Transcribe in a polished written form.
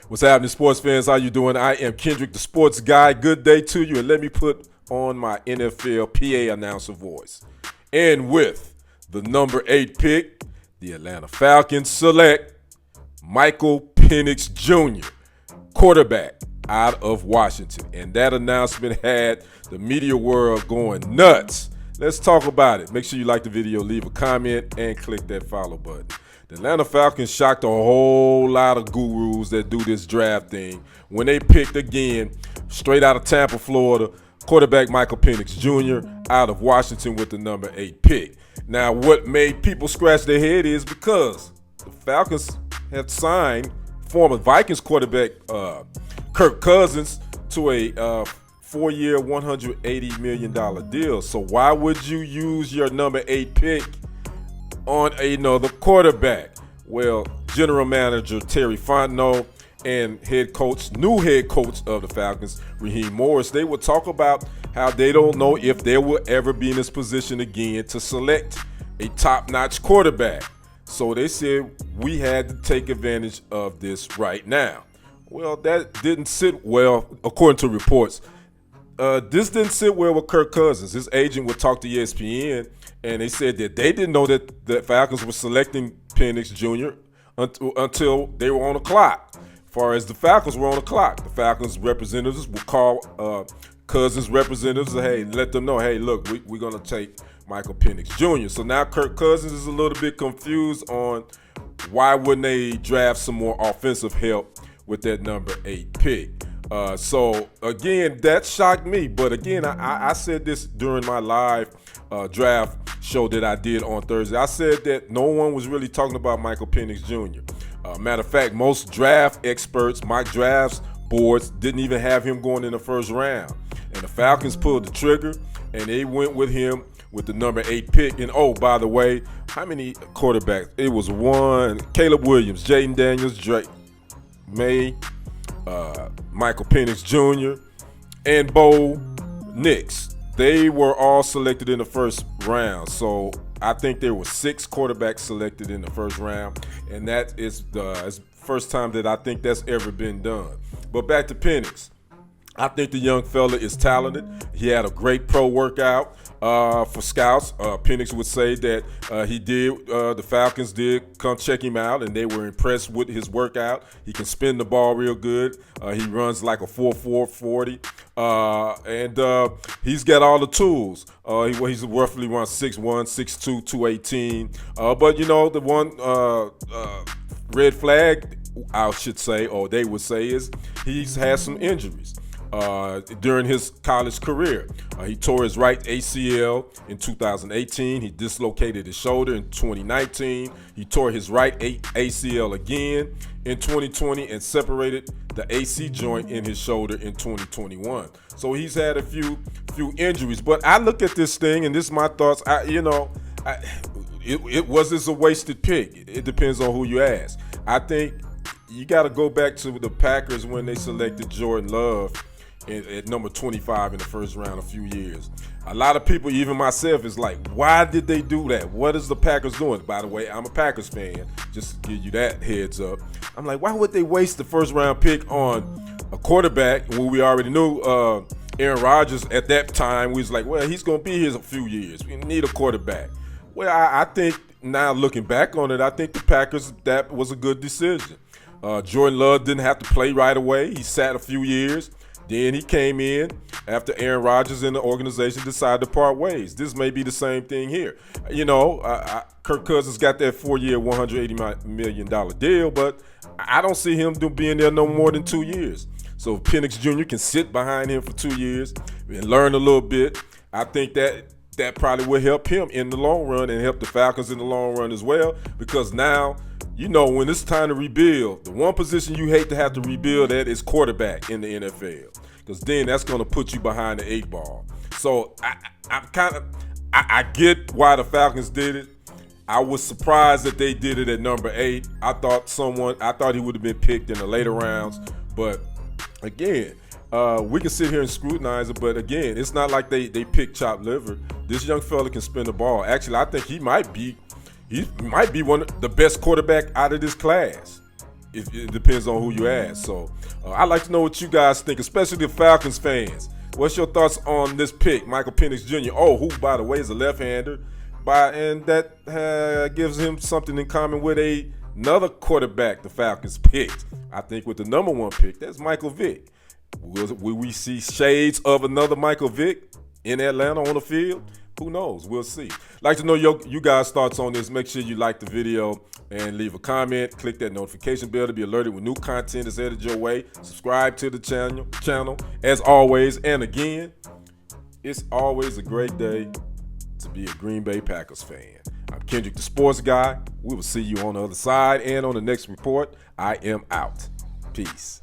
What's happening, sports fans? How you doing? I am Kendrick, the sports guy. Good day to you, and let me put on my NFL PA announcer voice. And with the number 8 pick, the Atlanta Falcons select Michael Penix Jr., quarterback out of Washington. And that announcement had the media world going nuts. Let's talk about it. Make sure you like the video, leave a comment, and click that follow button. The Atlanta Falcons shocked a whole lot of gurus that do this draft thing when they picked, again, straight out of Tampa, Florida, quarterback Michael Penix Jr. out of Washington with the number 8 pick. Now, what made people scratch their head is because the Falcons have signed former Vikings quarterback Kirk Cousins to a 4-year, $180 million deal. So why would you use your number 8 pick on another quarterback? Well, general manager Terry Fontenot and new head coach of the Falcons, Raheem Morris, they will talk about how they don't know if they will ever be in this position again to select a top-notch quarterback. So they said we had to take advantage of this right now. Well, that didn't sit well, according to reports. This didn't sit well with Kirk Cousins. His agent would talk to ESPN, and they said that they didn't know that the Falcons were selecting Penix Jr. until they were on the clock. As far as the Falcons were on the clock, the Falcons representatives would call Cousins representatives, hey, let them know, hey, look, we're going to take Michael Penix Jr. So now Kirk Cousins is a little bit confused on why wouldn't they draft some more offensive help with that number 8 pick. So again, that shocked me. But again, I said this during my live draft show that I did on Thursday. I said that no one was really talking about Michael Penix Jr. Matter of fact, most draft experts, mock drafts boards, didn't even have him going in the first round. And the Falcons pulled the trigger, and they went with him with the number 8 pick. And oh, by the way, how many quarterbacks? It was one: Caleb Williams, Jaden Daniels, Drake May, Michael Penix Jr., and Bo Nix. They were all selected in the first round. So I think there were 6 quarterbacks selected in the first round, and that is the first time that I think that's ever been done. But back to Penix. I think the young fella is talented. He had a great pro workout for scouts. Penix would say that the Falcons did come check him out, and they were impressed with his workout. He can spin the ball real good. He runs like a 4.4 40, and he's got all the tools. He's roughly around 6'1", 6'2", 218. But you know, the one red flag, I should say, or they would say, is he's had some injuries during his college career. He tore his right ACL in 2018. He dislocated his shoulder in 2019. He tore his right ACL again in 2020 and separated the AC joint in his shoulder in 2021. So he's had a few injuries. But I look at this thing, and this is my thoughts. It was a wasted pick. It depends on who you ask. I think you got to go back to the Packers when they selected Jordan Love at number 25 in the first round a few years. A lot of people, even myself, is like, why did they do that? What is the Packers doing? By the way, I'm a Packers fan, just to give you that heads up. I'm like, why would they waste the first round pick on a quarterback when we already knew Aaron Rodgers at that time? We was like, well, he's going to be here a few years. We need a quarterback. Well, I think now looking back on it, I think the Packers, that was a good decision. Jordan Love didn't have to play right away. He sat a few years. Then he came in after Aaron Rodgers and the organization decided to part ways. This may be the same thing here. You know, Kirk Cousins got that 4-year, $180 million deal, but I don't see him being there no more than 2 years. So if Penix Jr. can sit behind him for 2 years and learn a little bit, I think that probably will help him in the long run and help the Falcons in the long run as well, because now, you know, when it's time to rebuild, the one position you hate to have to rebuild at is quarterback in the NFL, because then that's going to put you behind the 8 ball. So I get why the Falcons did it. I was surprised that they did it at number 8. I thought he would have been picked in the later rounds, but again, we can sit here and scrutinize it, but again, it's not like they picked chopped liver. This young fella can spin the ball. Actually, I think he might be one of the best quarterback out of this class. it depends on who you ask. So I'd like to know what you guys think, especially the Falcons fans. What's your thoughts on this pick, Michael Penix Jr.? Oh, who, by the way, is a left-hander, and that gives him something in common with another quarterback the Falcons picked. I think with the number 1 pick, that's Michael Vick. Will we see shades of another Michael Vick in Atlanta on the field? Who knows? We'll see. Like to know you guys' thoughts on this. Make sure you like the video and leave a comment. Click that notification bell to be alerted when new content is headed your way. Subscribe to the channel as always. And again, it's always a great day to be a Green Bay Packers fan. I'm Kendrick, the sports guy. We will see you on the other side and on the next report. I am out. Peace.